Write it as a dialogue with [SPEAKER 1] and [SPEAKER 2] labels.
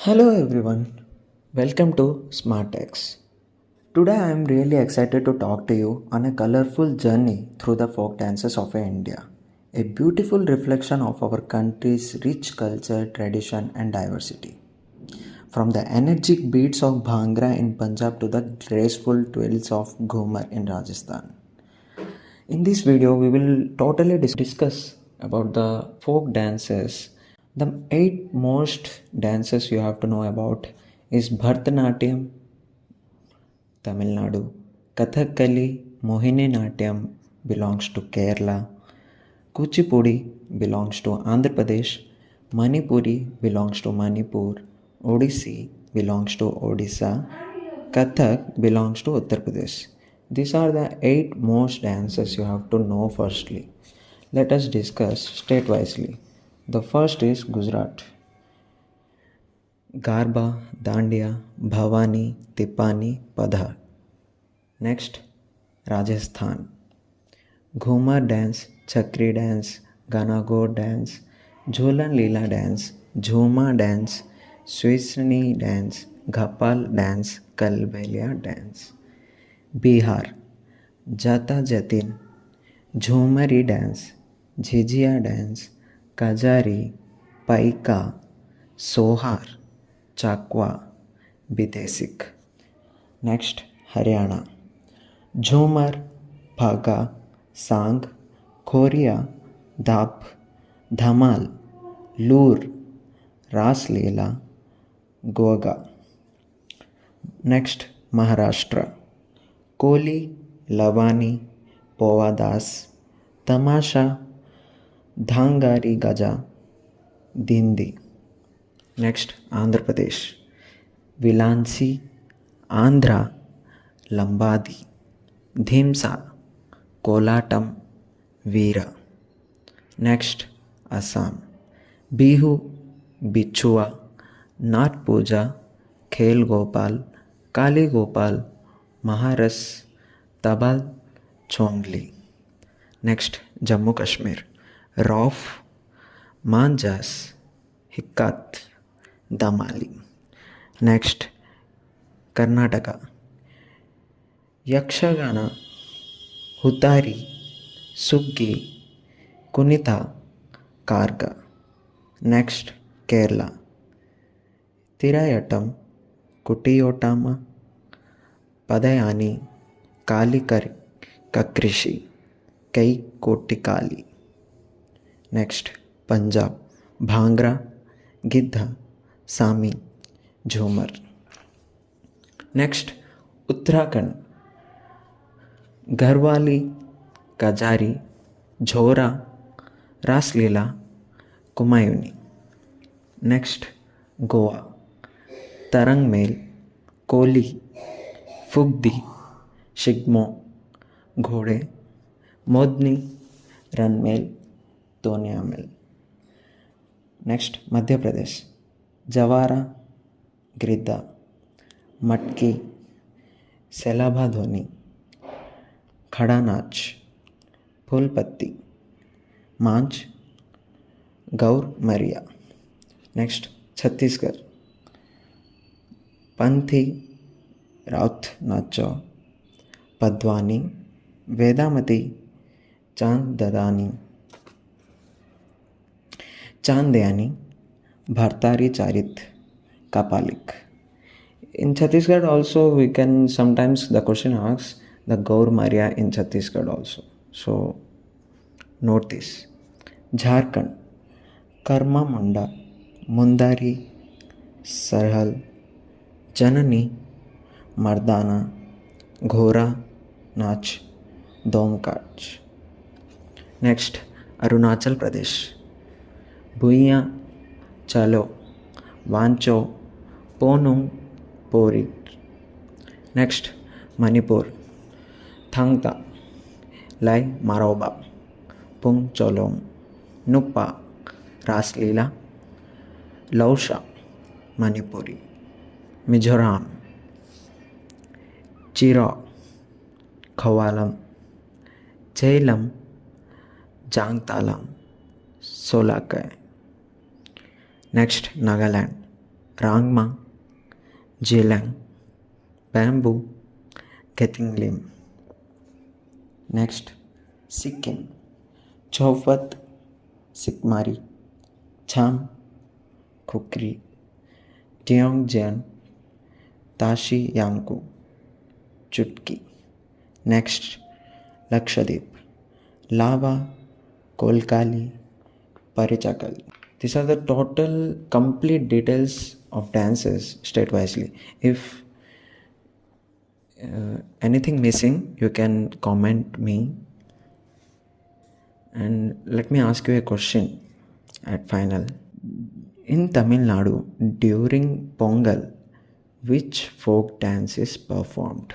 [SPEAKER 1] Hello everyone, welcome to SmartX. Today I am really excited to talk to you on a colorful journey through the folk dances of India, a beautiful reflection of our country's rich culture, tradition, and diversity. From the energetic beats of Bhangra in Punjab to the graceful twirls of Ghumar in Rajasthan. In this video, we will totally discuss about the folk dances. The eight most dances you have to know about is Bharatanatyam, Tamil Nadu, Kathakali, Mohini Natyam belongs to Kerala, Kuchipudi belongs to Andhra Pradesh, Manipuri belongs to Manipur, Odissi belongs to Odisha, Kathak belongs to Uttar Pradesh. These are the eight most dances you have to know firstly. Let us discuss state wisely. The first is Gujarat. Garba, Dandiya, Bhavani, Tipani, Padha. Next, Rajasthan. Ghumar dance, Chakri dance, Ganago dance, Jholan Leela dance, Jhuma dance, Swisni dance, Ghapal dance, Kalbelia dance. Bihar. Jata Jatin, Jhumari dance, Jhijia dance, Kajari, Paika, Sohar, Chakwa, Bidesik. Next, Haryana. Jhumar, Bhaga, Sang, Khoria, Dhap, Dhamal, Loor, Ras Leela, Goga. Next, Maharashtra. Koli, Lavani, Povadas, Tamasha, Dhangari Gaja, Dindi. Next, Andhra Pradesh. Vilansi, Andhra, Lambadi, Dhimsa, Kolatam, Veera. Next, Assam. Bihu, Bichua, Nat Puja, Khel Gopal, Kali Gopal, Maharas, Tabal, Chongli. Next, Jammu Kashmir. Rauf, Manjas, Hikkat, Damali. Next, Karnataka. Yakshagana, Hutari, Suggi, Kunitha, Karga. Next, Kerala. Tirayatam, Kutiyotama, Padayani, Kali Kakrishi, Kai Kotikali. Next, Punjab. Bhangra, Gidha, Sami, Jhumar. Next, Uttarakhand. Garhwali, Kajari, Jhora, Raslila, Kumayuni. Next, Goa. Tarangmel, Koli, Fugdi, Shigmo, Ghode, Modni, Ranmel, Toniamel. Next, Madhya Pradesh. Jawara, Grida, Matki, Selabha Dhoni, Khada Nach, Phulpatti, Manch, Gaur Maria. Next, Chhattisgarh. Panthi, Raut Nacho, Padwani, Vedamati, Chandayani, Bhartari Charit, Kapalik. In Chhattisgarh also we can sometimes the question asks the Gaur Maria in Chhattisgarh also. So note this. Jharkhand. Karma Munda, Mundari, Sarhal, Janani, Mardana, Ghora, Nach, Domkach. Next, Arunachal Pradesh. Bhuiya, Chalo, Vancho, Ponung, Porit. Next, Manipur. Thangta, Lai Maroba, Pung Cholong, Nupa, Raslila, Lausha, Manipuri. Mizoram. Chiro, Khawalam, Jailam, Jangtalam, Solakay. Next, Nagaland. Rangma, Jelang, Bamboo, Gethinglim. Next, Sikkim, Chowpat, Sikmari, Cham, Kukri, Jeongjeon, Tashi Yangku, Chutki. Next, Lakshadweep, Lava, Kolkali, Parichakal. These are the total complete details of dances state-wisely. If anything missing, you can comment me. And let me ask you a question at final. In Tamil Nadu, during Pongal, which folk dance is performed?